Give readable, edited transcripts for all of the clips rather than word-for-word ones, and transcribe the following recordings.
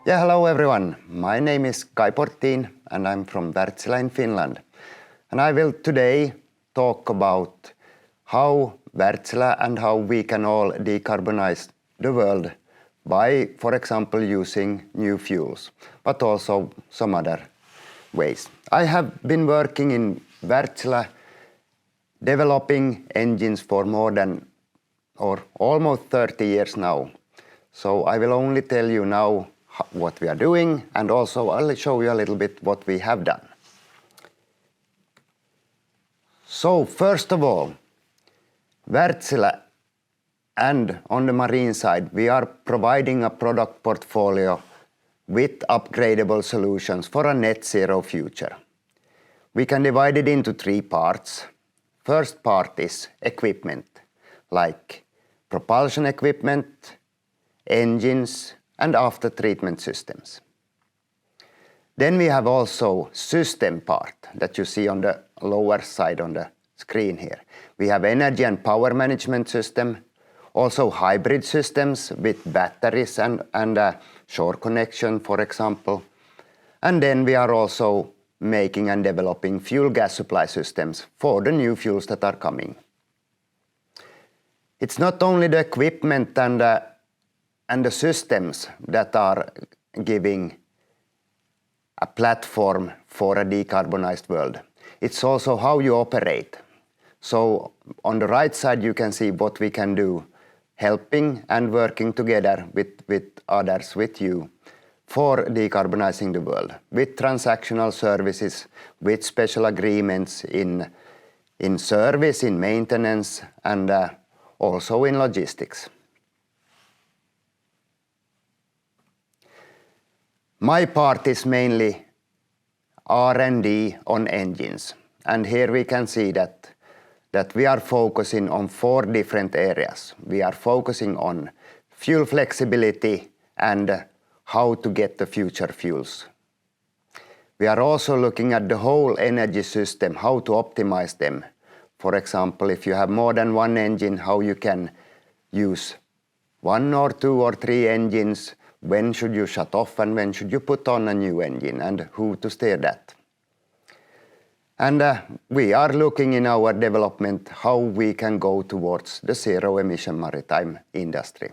Yeah, hello everyone. My name is Kaj Portin and I'm from Wärtsilä in Finland. And I will today talk about how Wärtsilä and how we can all decarbonize the world by, for example, using new fuels, but also some other ways. I have been working in Wärtsilä developing engines for more than or almost 30 years now. So I will only tell you now what we are doing, and also I'll show you a little bit what we have done. So first of all, Wärtsilä and on the marine side, we are providing a product portfolio with upgradable solutions for a net zero future. We can divide it into three parts. First part is equipment, like propulsion equipment, engines, and after-treatment systems. Then we have also system part that you see on the lower side on the screen here. We have energy and power management system, also hybrid systems with batteries and a shore connection, for example. And then we are also making and developing fuel gas supply systems for the new fuels that are coming. It's not only the equipment and the systems that are giving a platform for a decarbonized world. It's also how you operate. So on the right side you can see what we can do, helping and working together with others, with you, for decarbonizing the world, with transactional services, with special agreements in service, in maintenance, and also in logistics. My part is mainly R&D on engines, and here we can see that we are focusing on 4 different areas. We are focusing on fuel flexibility and how to get the future fuels. We are also looking at the whole energy system, how to optimize them. For example, if you have more than one engine, how you can use 1 or 2 or 3 engines, when should you shut off and when should you put on a new engine, and who to steer that. And we are looking in our development how we can go towards the zero-emission maritime industry.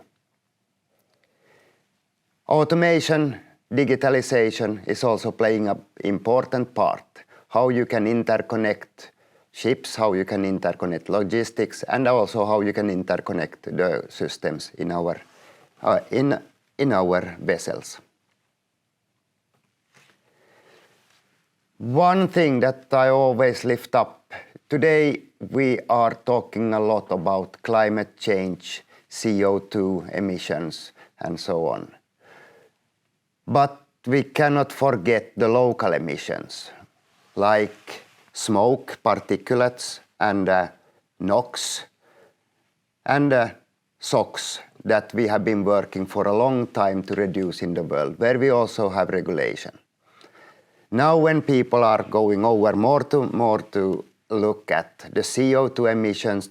Automation, digitalization is also playing an important part. How you can interconnect ships, how you can interconnect logistics, and also how you can interconnect the systems in our vessels. One thing that I always lift up, today we are talking a lot about climate change, CO2 emissions, and so on. But we cannot forget the local emissions, like smoke, particulates, and NOx, and SOx that we have been working for a long time to reduce in the world, where we also have regulation. Now when people are going over more to look at the CO2 emissions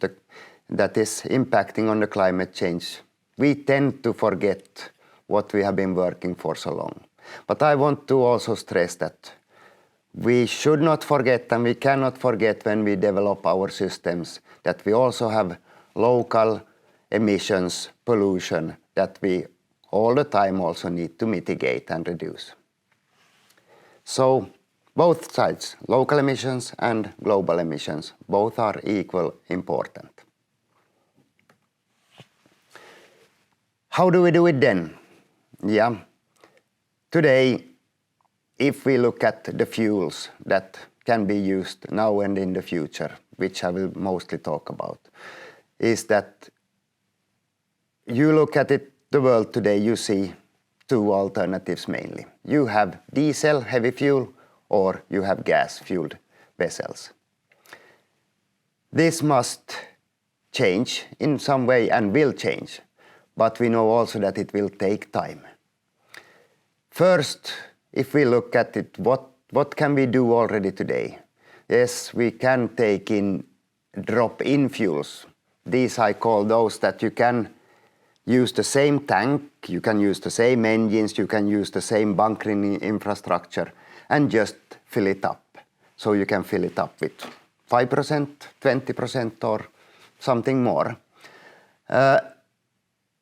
that is impacting on the climate change, we tend to forget what we have been working for so long. But I want to also stress that we should not forget, and we cannot forget when we develop our systems, that we also have local emissions, pollution that we all the time also need to mitigate and reduce. So both sides, local emissions and global emissions, both are equal important. How do we do it then? Yeah, today, if we look at the fuels that can be used now and in the future, which I will mostly talk about, is that you look at it, the world today, you see 2 alternatives mainly. You have diesel, heavy fuel, or you have gas-fueled vessels. This must change in some way and will change, but we know also that it will take time. First, if we look at it, what can we do already today? Yes, we can take in drop-in fuels. These I call those that you can use the same tank, you can use the same engines, you can use the same bunkering infrastructure and just fill it up. So you can fill it up with 5%, 20% or something more. And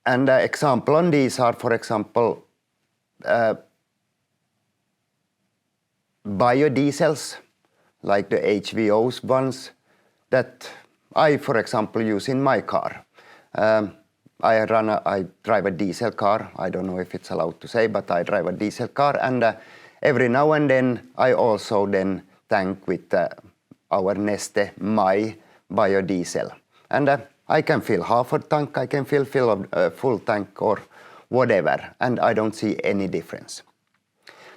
an example on these are, for example, biodiesels, like the HVOs ones that I, for example, use in my car. I drive a diesel car. I don't know if it's allowed to say, but I drive a diesel car, and every now and then I also then tank with our Neste My biodiesel. And I can fill half a tank, I can fill a full tank or whatever, and I don't see any difference.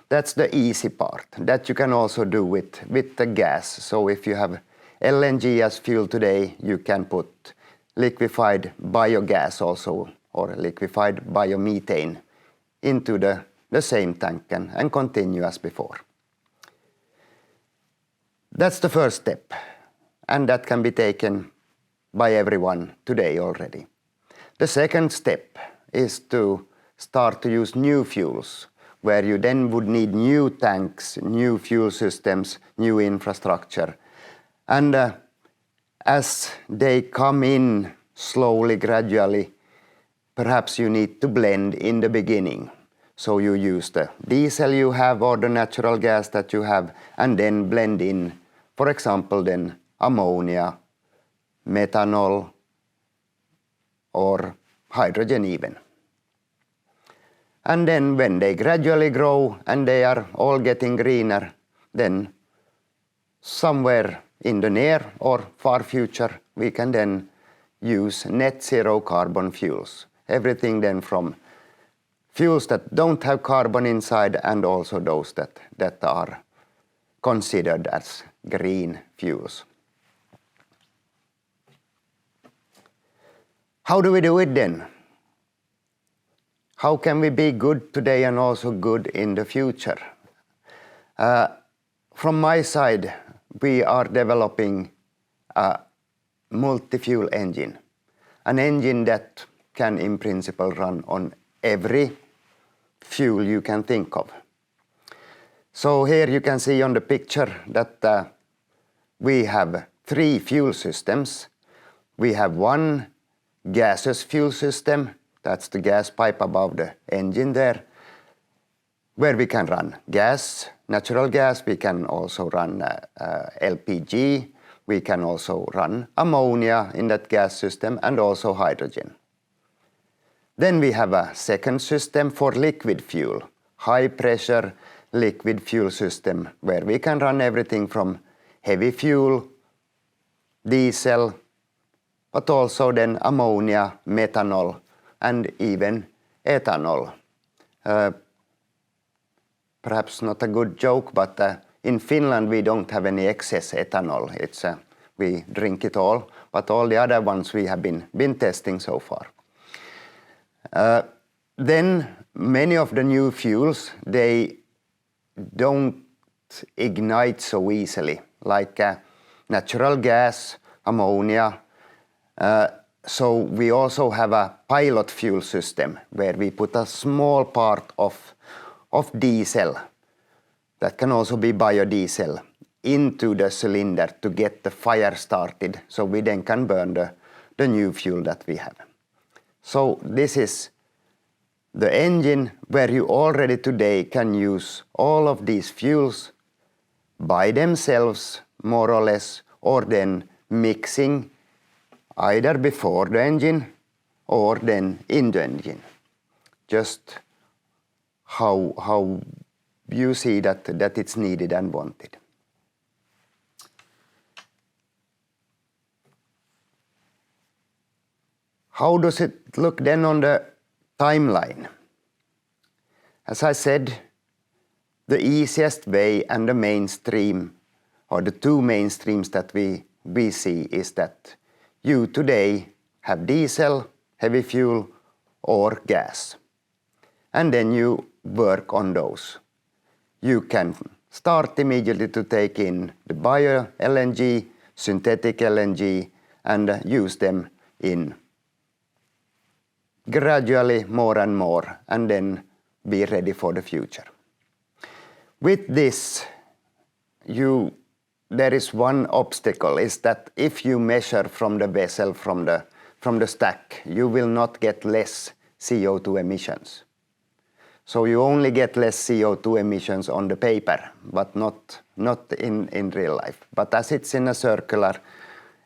That's the easy part. That you can also do with the gas. So if you have LNG as fuel today, you can put liquefied biogas also, or liquefied biomethane into the same tank and continue as before. That's the first step, and that can be taken by everyone today already. The second step is to start to use new fuels, where you then would need new tanks, new fuel systems, new infrastructure. And as they come in slowly, gradually, perhaps you need to blend in the beginning. So you use the diesel you have or the natural gas that you have, and then blend in, for example, then ammonia, methanol, or hydrogen even. And then when they gradually grow and they are all getting greener, then somewhere in the near or far future, we can then use net zero carbon fuels. Everything then from fuels that don't have carbon inside and also those that are considered as green fuels. How do we do it then? How can we be good today and also good in the future? From my side, we are developing a multi-fuel engine, an engine that can in principle run on every fuel you can think of. So here you can see on the picture that we have 3 fuel systems. We have one gaseous fuel system, that's the gas pipe above the engine there, where we can run gas, natural gas, we can also run LPG, we can also run ammonia in that gas system and also hydrogen. Then we have a second system for liquid fuel, high pressure liquid fuel system, where we can run everything from heavy fuel, diesel, but also then ammonia, methanol, and even ethanol. Perhaps not a good joke, but in Finland we don't have any excess ethanol. We drink it all, but all the other ones we have been testing so far. Then many of the new fuels, they don't ignite so easily, like natural gas, ammonia. So we also have a pilot fuel system where we put a small part of diesel, that can also be biodiesel, into the cylinder to get the fire started, so we then can burn the new fuel that we have. So this is the engine where you already today can use all of these fuels by themselves, more or less, or then mixing either before the engine or then in the engine. Just how you see that it's needed and wanted. How does it look then on the timeline? As I said, the easiest way and the mainstream, or the 2 mainstreams that we see, is that you today have diesel, heavy fuel, or gas. And then you work on those. You can start immediately to take in the bio LNG, synthetic LNG, and use them in gradually more and more, and then be ready for the future. With this, there is one obstacle, is that if you measure from the vessel, from the stack, you will not get less CO2 emissions. So you only get less CO2 emissions on the paper, but not in real life. But as it's in a circular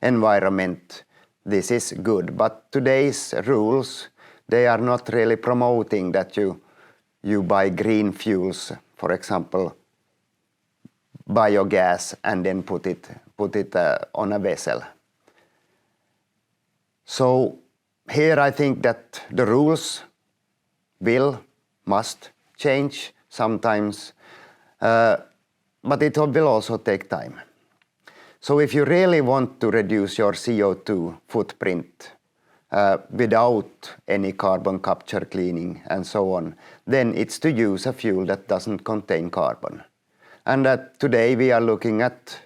environment, this is good. But today's rules, they are not really promoting that you buy green fuels, for example, biogas, and then put it on a vessel. So here I think that the rules must change sometimes, but it will also take time. So if you really want to reduce your CO2 footprint without any carbon capture, cleaning, and so on, then it's to use a fuel that doesn't contain carbon. And today we are looking at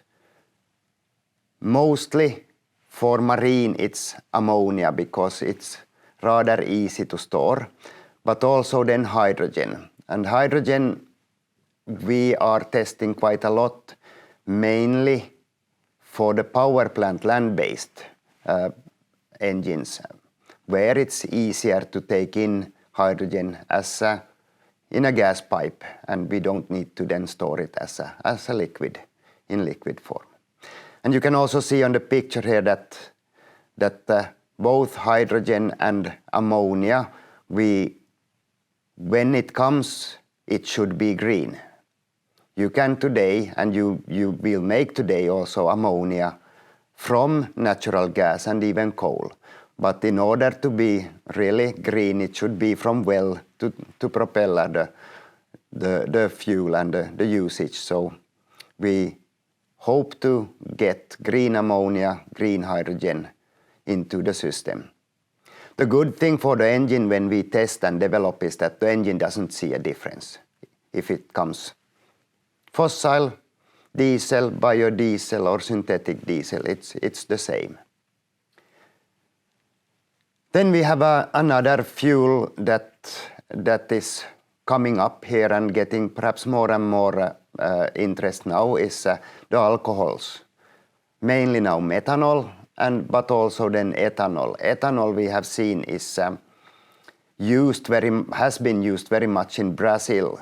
mostly for marine it's ammonia because it's rather easy to store, but also then hydrogen. And hydrogen we are testing quite a lot, mainly for the power plant land-based engines, where it's easier to take in hydrogen as in a gas pipe, and we don't need to then store it as a liquid, in liquid form. And you can also see on the picture here that both hydrogen and ammonia, when it comes, it should be green. You can today, and you will make today also ammonia from natural gas and even coal. But in order to be really green, it should be from well to propeller, the fuel and the usage. So we hope to get green ammonia, green hydrogen into the system. The good thing for the engine when we test and develop is that the engine doesn't see a difference. If it comes fossil, diesel, biodiesel or synthetic diesel, it's the same. Then we have another fuel that is coming up here and getting perhaps more and more interest now is the alcohols. Mainly now methanol, but also then ethanol. Ethanol we have seen is has been used very much in Brazil,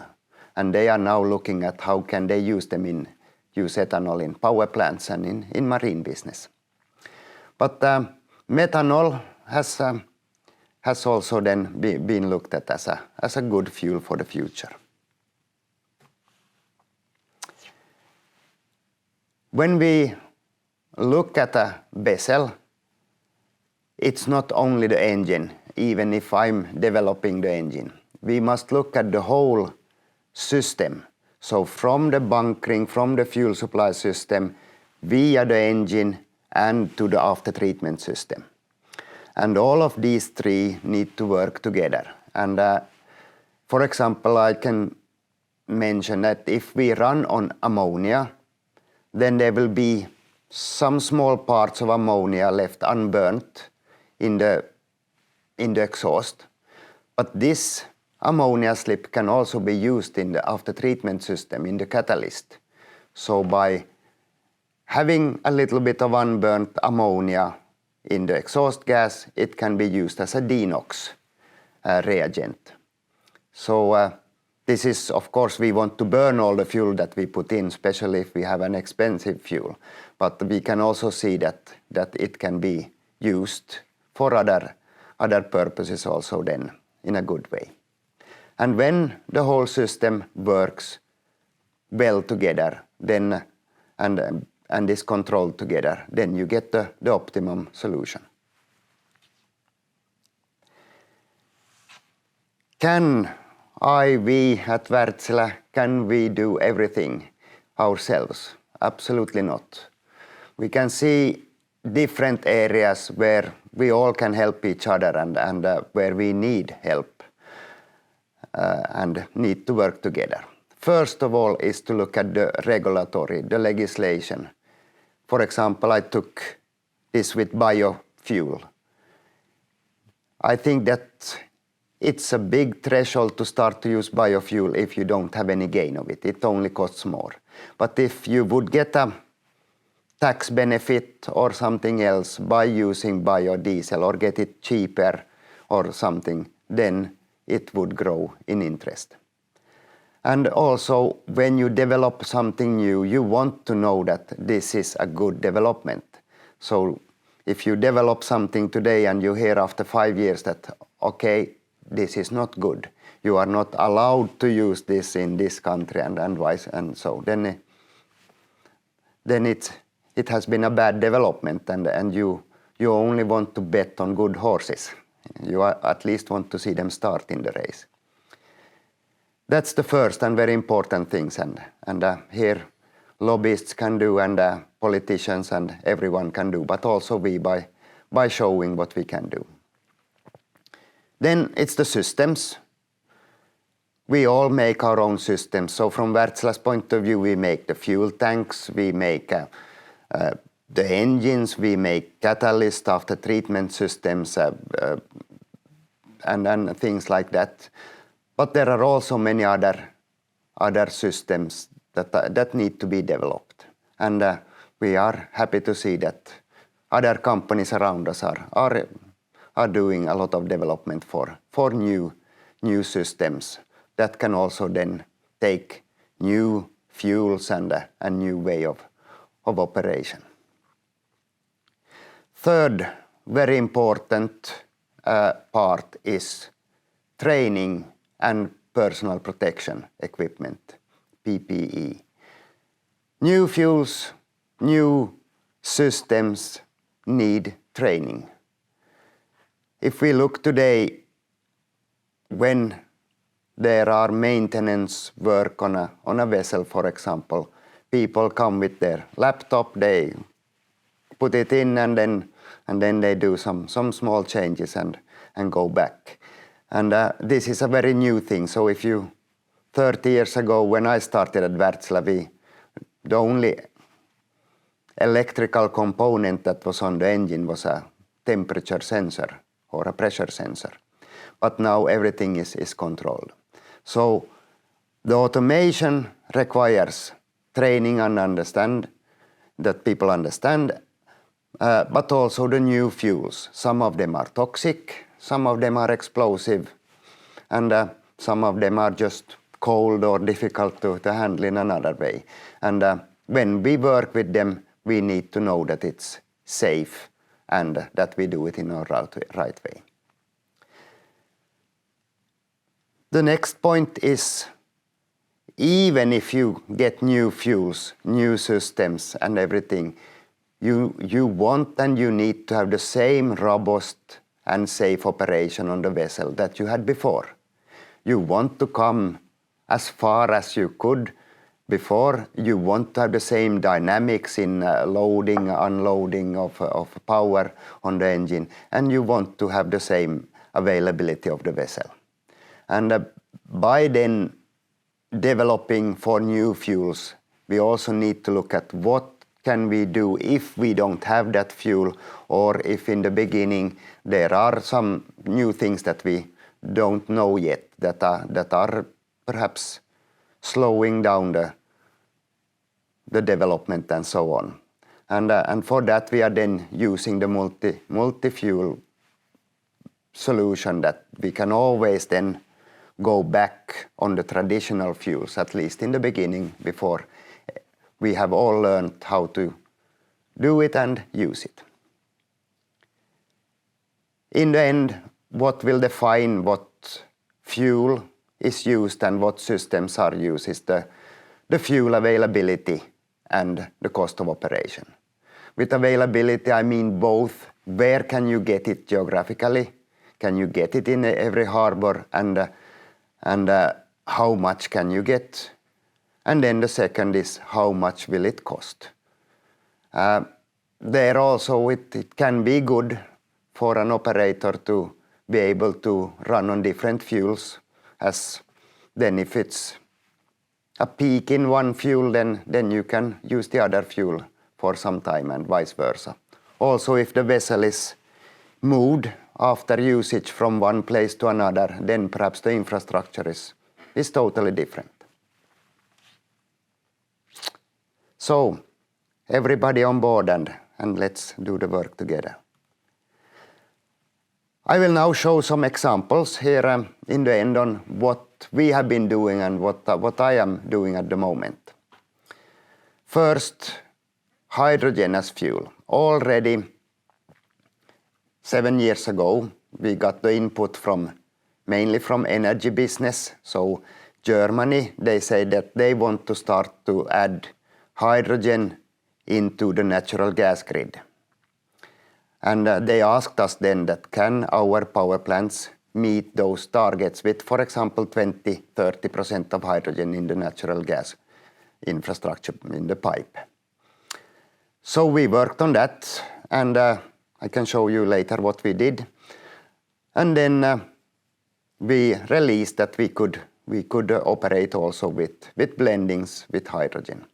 and they are now looking at how can they use ethanol in power plants and in marine business. But methanol has also then been looked at as a good fuel for the future. When we look at a vessel, it's not only the engine, even if I'm developing the engine. We must look at the whole system. So from the bunkering, from the fuel supply system, via the engine and to the after-treatment system. And all of these three need to work together. And for example, I can mention that if we run on ammonia, then there will be some small parts of ammonia left unburnt in the exhaust. But this ammonia slip can also be used in the after-treatment system, in the catalyst. So by having a little bit of unburnt ammonia in the exhaust gas, it can be used as a denox reagent. So this is, of course, we want to burn all the fuel that we put in, especially if we have an expensive fuel. But we can also see that it can be used for other purposes also then in a good way. And when the whole system works well together, then and is controlled together, then you get the optimum solution. We at Wärtsilä, can we do everything ourselves? Absolutely not. We can see different areas where we all can help each other and where we need help and need to work together. First of all is to look at the regulatory, the legislation. For example, I took this with biofuel. I think that it's a big threshold to start to use biofuel if you don't have any gain of it. It only costs more. But if you would get a tax benefit or something else by using biodiesel or get it cheaper or something, then it would grow in interest. And also, when you develop something new, you want to know that this is a good development. So if you develop something today and you hear after 5 years that, okay, this is not good, you are not allowed to use this in this country and vice, and so then it has been a bad development, and you only want to bet on good horses. You at least want to see them start in the race. That's the first and very important things, and here lobbyists can do, and politicians and everyone can do, but also we by showing what we can do. Then it's the systems. We all make our own systems. So from Wärtsilä's point of view, we make the fuel tanks, we make the engines, we make catalyst after treatment systems, and things like that. But there are also many other systems that need to be developed. And we are happy to see that other companies around us are doing a lot of development for new systems that can also then take new fuels and a new way of operation. Third very important part is training and personal protection equipment, PPE. New fuels, new systems need training. If we look today, when there are maintenance work on a vessel, for example, people come with their laptop, they put it in, and then they do some small changes and go back. And this is a very new thing. So if 30 years ago, when I started at Wärtsilä, the only electrical component that was on the engine was a temperature sensor or a pressure sensor. But now everything is controlled. So the automation requires training and understand that people understand, but also the new fuels. Some of them are toxic, some of them are explosive, and some of them are just cold or difficult to handle in another way. And when we work with them, we need to know that it's safe and that we do it in a right way. The next point is, even if you get new fuels, new systems and everything, you want and you need to have the same robust and safe operation on the vessel that you had before. You want to come as far as you could before. You want to have the same dynamics in loading, unloading of power on the engine, and you want to have the same availability of the vessel. And by then developing for new fuels, we also need to look at what can we do if we don't have that fuel, or if in the beginning there are some new things that we don't know yet that are perhaps slowing down the development and so on. And for that we are then using the multi-fuel solution, that we can always then go back on the traditional fuels, at least in the beginning, before we have all learned how to do it and use it. In the end, what will define what fuel is used and what systems are used is the fuel availability and the cost of operation. With availability, I mean both where can you get it geographically, can you get it in every harbor, and how much can you get? And then the second is how much will it cost? There also it can be good for an operator to be able to run on different fuels, as then if it's a peak in one fuel, then you can use the other fuel for some time and vice versa. Also, if the vessel is moved after usage from one place to another, then perhaps the infrastructure is totally different. So, everybody on board and let's do the work together. I will now show some examples here in the end on what we have been doing and what I am doing at the moment. First, hydrogen as fuel. Already 7 years ago, we got the input mainly from energy business. So Germany, they say that they want to start to add hydrogen into the natural gas grid. And they asked us then that can our power plants meet those targets with, for example, 20-30% of hydrogen in the natural gas infrastructure in the pipe. So we worked on that, and I can show you later what we did. And then we released that we could operate also with blendings with hydrogen.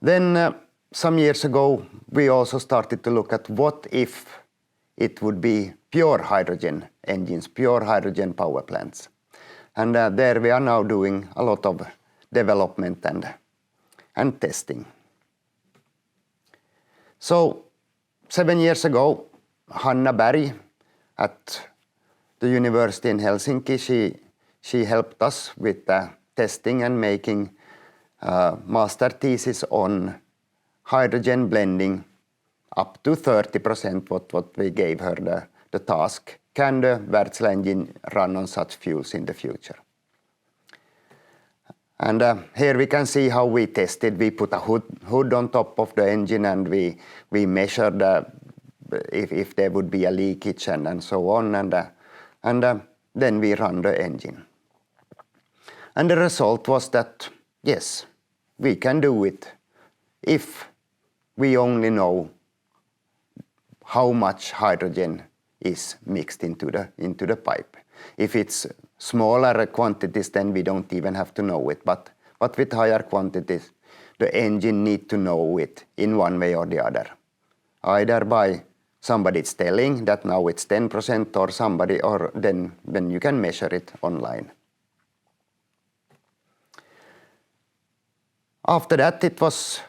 Then some years ago, we also started to look at what if it would be pure hydrogen engines, pure hydrogen power plants. And there we are now doing a lot of development and testing. So 7 years ago, Hanna Berg at the university in Helsinki, she helped us with testing and making master thesis on hydrogen blending up to 30%, what we gave her the task. Can the Wärtsilä engine run on such fuels in the future? And here we can see how we tested. We put a hood on top of the engine and we measured if there would be a leakage and so on. And then we run the engine. And the result was that, yes, we can do it if we only know how much hydrogen is mixed into the pipe. If it's smaller quantities, then we don't even have to know it. But with higher quantities, the engine need to know it in one way or the other. Either by somebody's telling that now it's 10% or then you can measure it online. After that, it was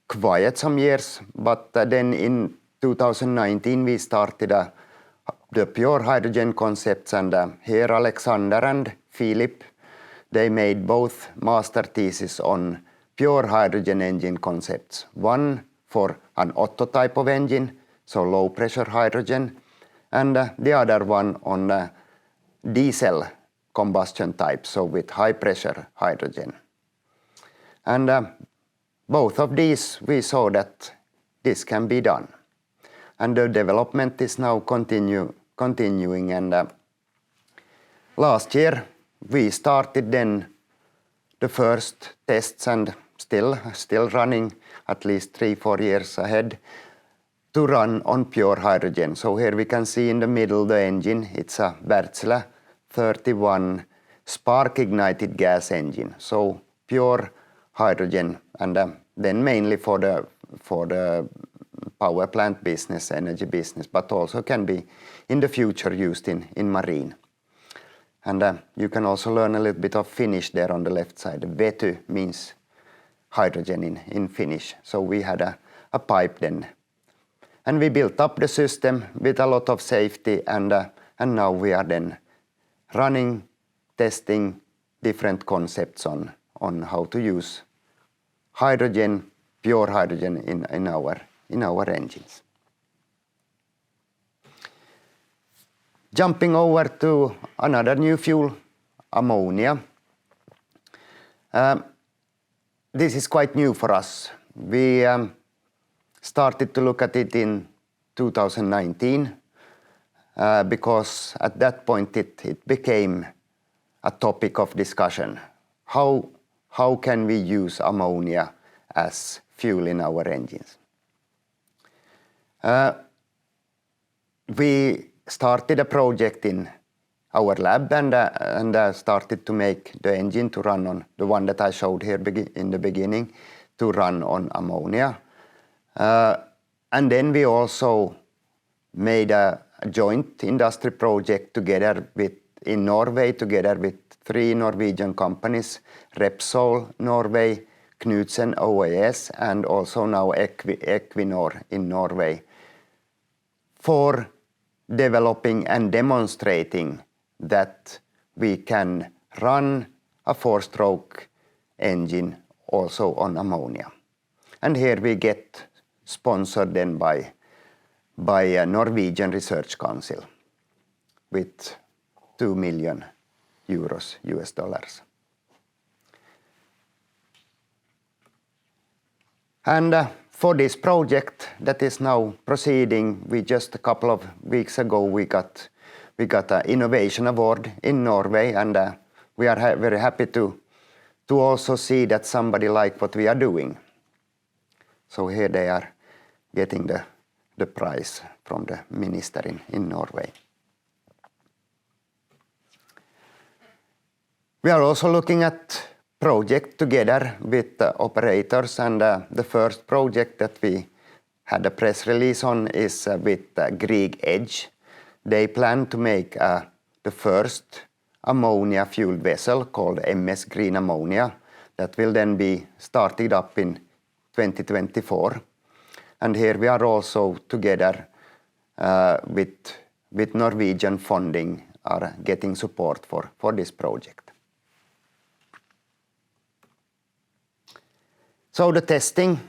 quiet some years, but then in 2019 we started the pure hydrogen concepts, and here Alexander and Philip, they made both master theses on pure hydrogen engine concepts. One for an Otto type of engine, so low pressure hydrogen, and the other one on diesel combustion type, so with high pressure hydrogen. And both of these, we saw that this can be done. And the development is now continuing. And last year, we started then the first tests and still running at least 3-4 years ahead to run on pure hydrogen. So here we can see in the middle the engine. It's a Wärtsilä 31 spark ignited gas engine. So pure hydrogen, and then mainly for the power plant business, energy business, but also can be in the future used in marine. And you can also learn a little bit of Finnish there on the left side. Vety means hydrogen in Finnish. So we had a pipe then. And we built up the system with a lot of safety, and now we are then running, testing different concepts on how to use hydrogen, pure hydrogen in our engines. Jumping over to another new fuel, ammonia. This is quite new for us. We started to look at it in 2019 because at that point it became a topic of discussion. How can we use ammonia as fuel in our engines? We started a project in our lab and started to make the engine to run on the one that I showed here in the beginning, to run on ammonia. And then we also made a a joint industry project in Norway together with 3 Norwegian companies, Repsol Norway, Knudsen OAS, and also now Equinor in Norway, for developing and demonstrating that we can run a 4-stroke engine also on ammonia. And here we get sponsored then by a Norwegian Research Council with 2 million euros, US dollars. And for this project that is now proceeding, we just a couple of weeks ago we got an innovation award in Norway, and we are very happy to also see that somebody like what we are doing. So here they are getting the prize from the minister in Norway. We are also looking at project together with operators, and the first project that we had a press release on is with Grieg Edge. They plan to make the first ammonia fueled vessel called MS Green Ammonia that will then be started up in 2024. And here we are also together with Norwegian funding are getting support for this project. So the testing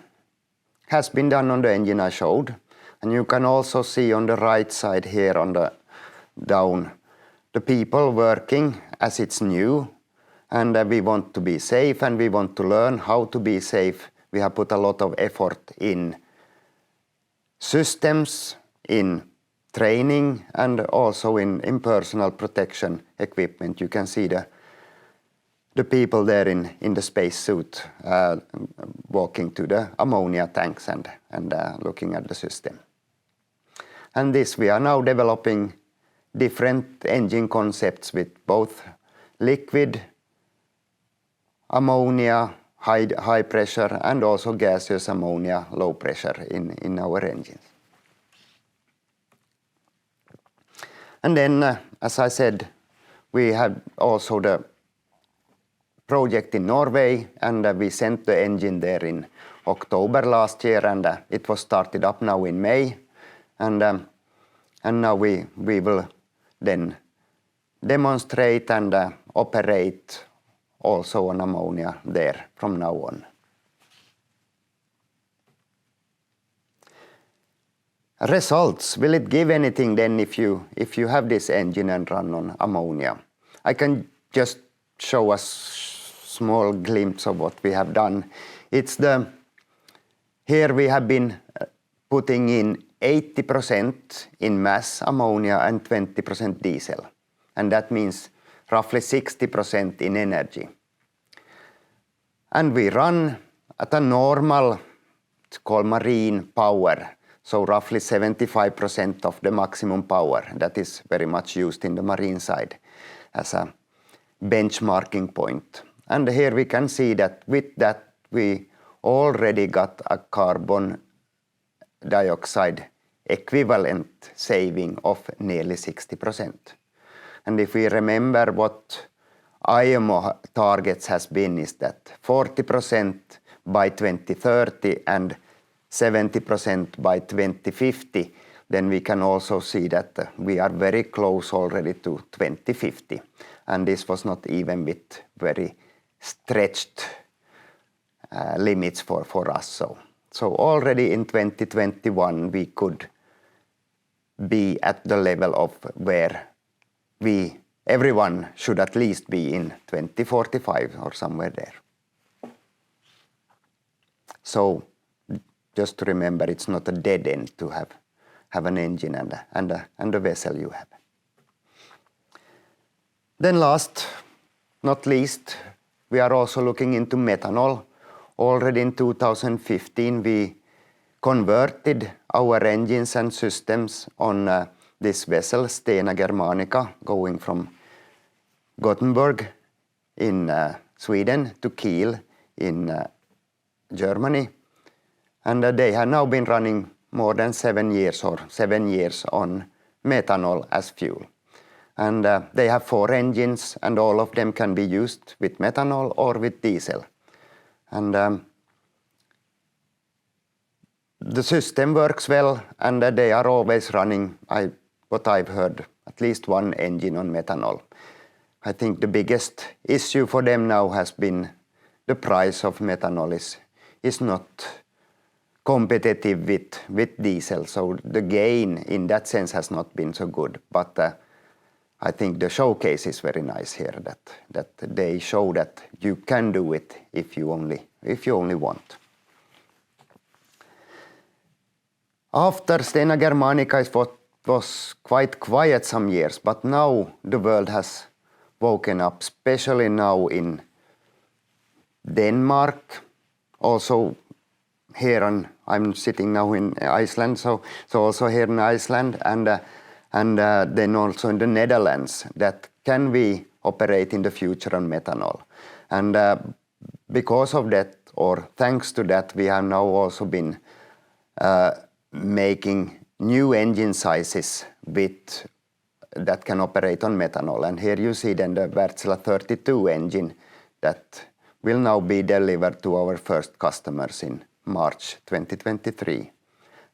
has been done on the engine I showed, and you can also see on the right side here on the down the people working as it's new, and we want to be safe and we want to learn how to be safe. We have put a lot of effort in systems, in training, and also in personal protection equipment. You can see the people there in the spacesuit walking to the ammonia tanks and looking at the system. And this we are now developing different engine concepts with both liquid ammonia, high pressure, and also gaseous ammonia, low pressure in our engines. And then, as I said, we had also the project in Norway, and we sent the engine there in October last year, and it was started up now in May, and now we will then demonstrate and operate also on ammonia there from now on. Results, will it give anything then if you have this engine and run on ammonia? I can just show a small glimpse of what we have done. Here we have been putting in 80% in mass ammonia and 20% diesel, and that means roughly 60% in energy. And we run at a normal, it's called marine power, so roughly 75% of the maximum power that is very much used in the marine side as a benchmarking point. And here we can see that with that we already got a carbon dioxide equivalent saving of nearly 60%. And if we remember what IMO targets has been is that 40% by 2030 and 70% by 2050, then we can also see that we are very close already to 2050. And this was not even with very stretched limits for us. So already in 2021 we could be at the level of where everyone should at least be in 2045 or somewhere there. So just to remember, it's not a dead end to have an engine and a vessel you have. Then last, not least, we are also looking into methanol. Already in 2015 we converted our engines and systems on this vessel, Stena Germanica, going from Gothenburg in Sweden to Kiel in Germany. And they have now been running more than 7 years on methanol as fuel. And they have 4 engines, and all of them can be used with methanol or with diesel. And the system works well, and they are always running, what I've heard, at least 1 engine on methanol. I think the biggest issue for them now has been the price of methanol is not competitive with diesel, so the gain in that sense has not been so good. But I think the showcase is very nice here, that they show that you can do it if you only want. After Stena Germanica it was quite quiet some years, but now the world has woken up, especially now in Denmark. Also here I'm sitting now in Iceland, so also here in Iceland, and then also in the Netherlands, that can we operate in the future on methanol. And because of that, or thanks to that, we have now also been making new engine sizes that can operate on methanol. And here you see then the Wärtsilä 32 engine that will now be delivered to our first customers in March 2023,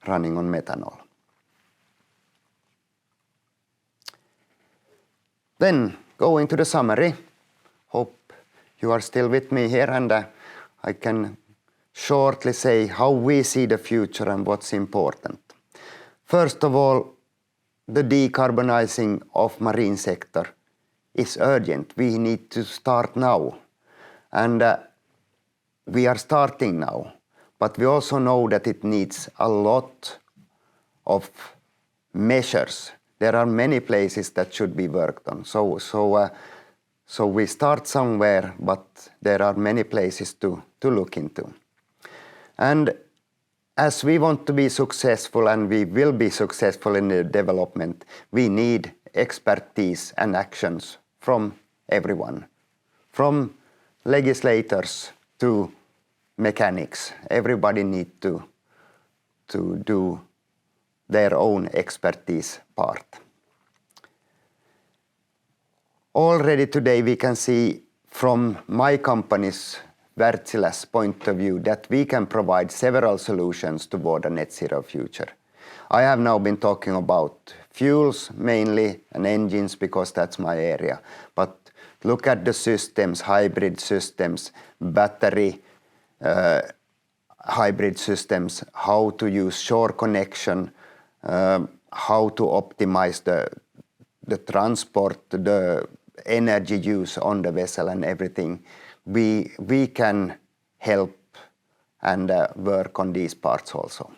running on methanol. Then going to the summary. Hope you are still with me here, and I can shortly say how we see the future and what's important. First of all, the decarbonizing of marine sector is urgent. We need to start now. And we are starting now. But we also know that it needs a lot of measures. There are many places that should be worked on. So we start somewhere, but there are many places to look into. And as we want to be successful, and we will be successful in the development, we need expertise and actions from everyone, from legislators to mechanics. Everybody needs to do their own expertise part. Already today we can see from my company's Wärtsilä's point of view that we can provide several solutions toward a net zero future. I have now been talking about fuels mainly and engines because that's my area. But look at the systems, hybrid systems, battery hybrid systems, how to use shore connection, how to optimize the transport, the energy use on the vessel and everything. We can help and work on these parts also.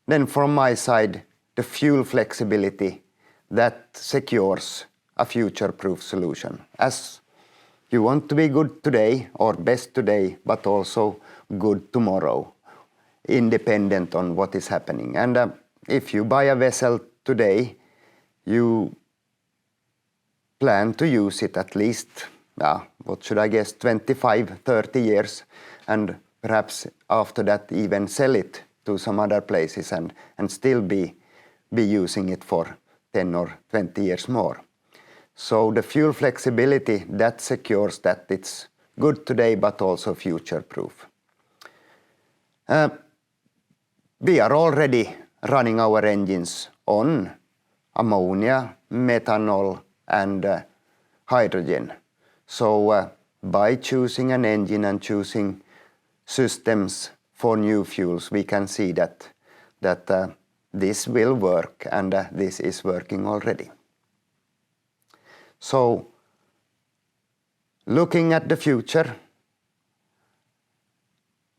Then from my side, the fuel flexibility that secures a future-proof solution. As you want to be good today or best today, but also good tomorrow, independent on what is happening. And if you buy a vessel today, you plan to use it at least, 25, 30 years, and perhaps after that even sell it to some other places and still be using it for 10 or 20 years more. So the fuel flexibility that secures that it's good today but also future-proof. We are already running our engines on ammonia, methanol and hydrogen. So by choosing an engine and choosing systems for new fuels, we can see that this will work, and this is working already. So looking at the future,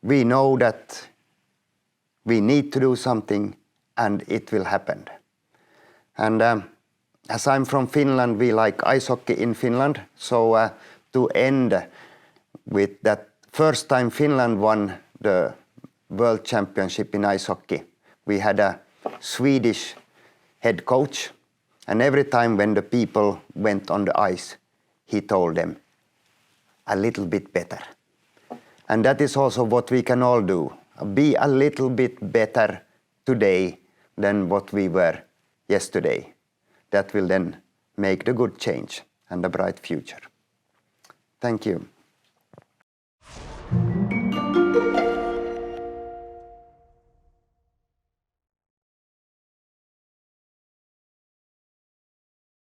we know that we need to do something and it will happen. And as I'm from Finland, we like ice hockey in Finland. So to end with that, first time Finland won the World Championship in ice hockey, we had a Swedish head coach, and every time when the people went on the ice, he told them a little bit better. And that is also what we can all do. Be a little bit better today than what we were yesterday. That will then make the good change and a bright future. Thank you.